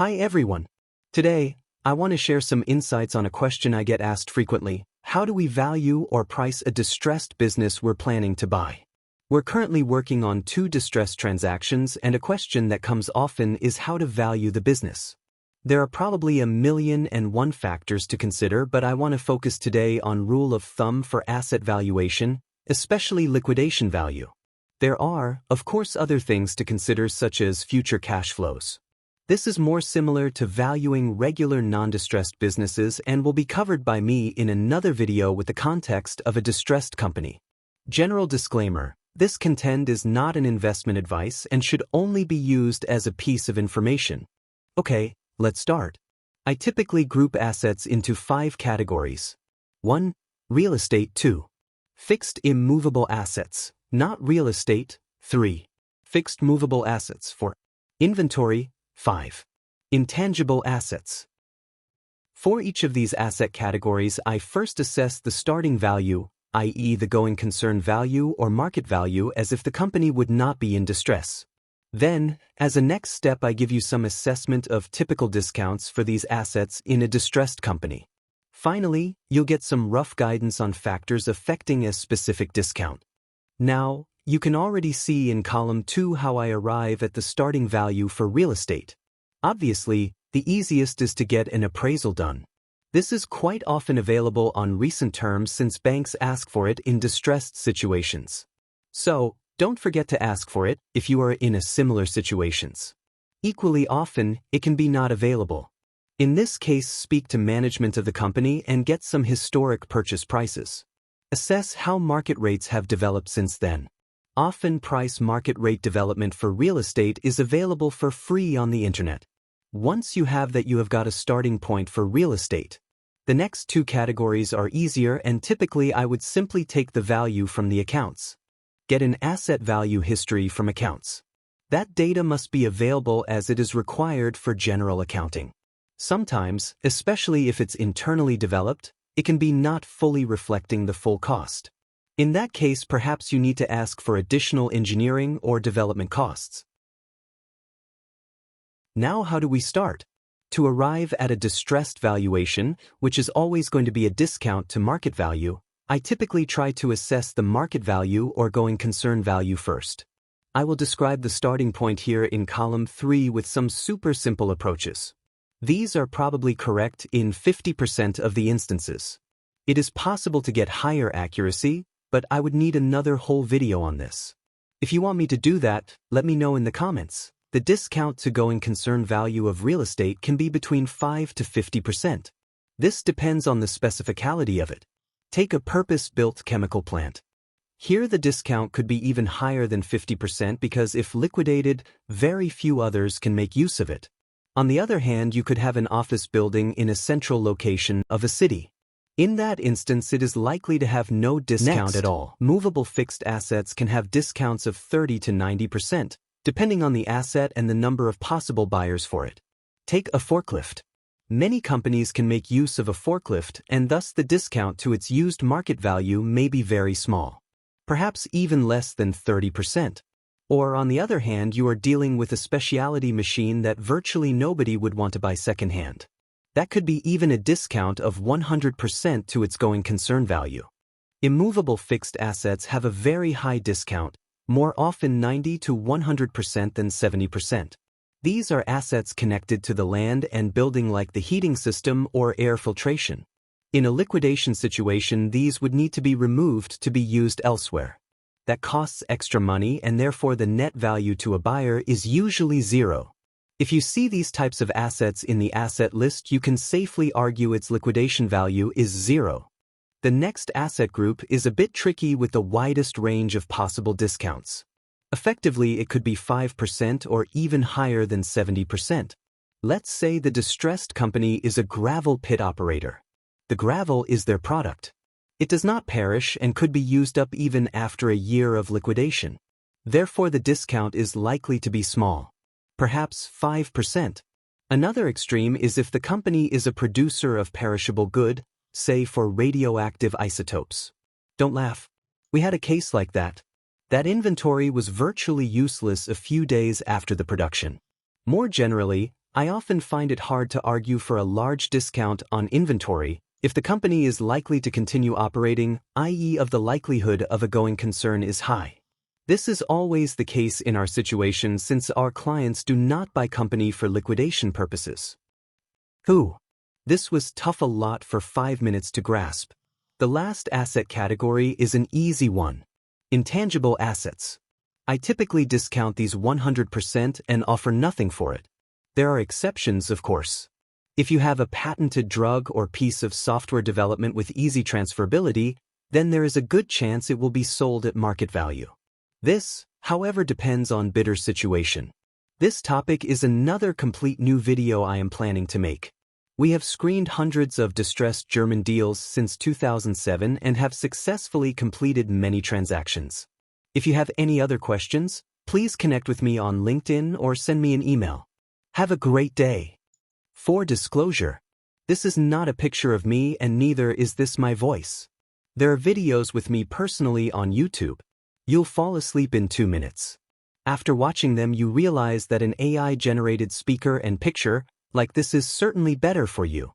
Hi everyone. Today, I want to share some insights on a question I get asked frequently. How do we value or price a distressed business we're planning to buy? We're currently working on 2 distressed transactions, and a question that comes often is how to value the business. There are probably 1,000,001 factors to consider, but I want to focus today on rule of thumb for asset valuation, especially liquidation value. There are, of course, other things to consider such as future cash flows. This is more similar to valuing regular non-distressed businesses and will be covered by me in another video with the context of a distressed company. General disclaimer: this content is not an investment advice and should only be used as a piece of information. Okay, let's start. I typically group assets into 5 categories. 1. Real estate. 2. Fixed immovable assets, not real estate. 3. Fixed movable assets. 4. Inventory. 5. Intangible assets. For each of these asset categories, I first assess the starting value, i.e. the going concern value or market value, as if the company would not be in distress. Then, as a next step, I give you some assessment of typical discounts for these assets in a distressed company. Finally, you'll get some rough guidance on factors affecting a specific discount. Now, you can already see in column 2 how I arrive at the starting value for real estate. Obviously, the easiest is to get an appraisal done. This is quite often available on recent terms since banks ask for it in distressed situations. So, don't forget to ask for it if you are in a similar situations. Equally often, it can be not available. In this case, speak to management of the company and get some historic purchase prices. Assess how market rates have developed since then. Often price market rate development for real estate is available for free on the internet. Once you have that, you have got a starting point for real estate. The next 2 categories are easier, and typically I would simply take the value from the accounts. Get an asset value history from accounts. That data must be available as it is required for general accounting. Sometimes, especially if it's internally developed, it can be not fully reflecting the full cost. In that case, perhaps you need to ask for additional engineering or development costs. Now, how do we start? To arrive at a distressed valuation, which is always going to be a discount to market value, I typically try to assess the market value or going concern value first. I will describe the starting point here in column 3 with some super simple approaches. These are probably correct in 50% of the instances. It is possible to get higher accuracy, but I would need another whole video on this. If you want me to do that, let me know in the comments. The discount to going concern value of real estate can be between 5 to 50%. This depends on the specificality of it. Take a purpose-built chemical plant. Here the discount could be even higher than 50% because if liquidated, very few others can make use of it. On the other hand, you could have an office building in a central location of a city. In that instance, it is likely to have no discount at all. Movable fixed assets can have discounts of 30 to 90%, depending on the asset and the number of possible buyers for it. Take a forklift. Many companies can make use of a forklift, and thus the discount to its used market value may be very small, perhaps even less than 30%. Or on the other hand, you are dealing with a specialty machine that virtually nobody would want to buy secondhand. That could be even a discount of 100% to its going concern value. Immovable fixed assets have a very high discount, more often 90 to 100% than 70%. These are assets connected to the land and building like the heating system or air filtration. In a liquidation situation, these would need to be removed to be used elsewhere. That costs extra money, and therefore the net value to a buyer is usually 0. If you see these types of assets in the asset list, you can safely argue its liquidation value is 0. The next asset group is a bit tricky with the widest range of possible discounts. Effectively, it could be 5% or even higher than 70%. Let's say the distressed company is a gravel pit operator. The gravel is their product. It does not perish and could be used up even after a year of liquidation. Therefore, the discount is likely to be small, perhaps 5%. Another extreme is if the company is a producer of perishable good, say for radioactive isotopes. Don't laugh. We had a case like that. That inventory was virtually useless a few days after the production. More generally, I often find it hard to argue for a large discount on inventory if the company is likely to continue operating, i.e., of the likelihood of a going concern is high. This is always the case in our situation since our clients do not buy company for liquidation purposes. This was tough a lot for 5 minutes to grasp. The last asset category is an easy one. Intangible assets. I typically discount these 100% and offer nothing for it. There are exceptions, of course. If you have a patented drug or piece of software development with easy transferability, then there is a good chance it will be sold at market value. This, however, depends on bidder's situation. This topic is another complete new video I am planning to make. We have screened hundreds of distressed German deals since 2007 and have successfully completed many transactions. If you have any other questions, please connect with me on LinkedIn or send me an email. Have a great day. For disclosure, this is not a picture of me and neither is this my voice. There are videos with me personally on YouTube. You'll fall asleep in 2 minutes. After watching them, you realize that an AI-generated speaker and picture like this is certainly better for you.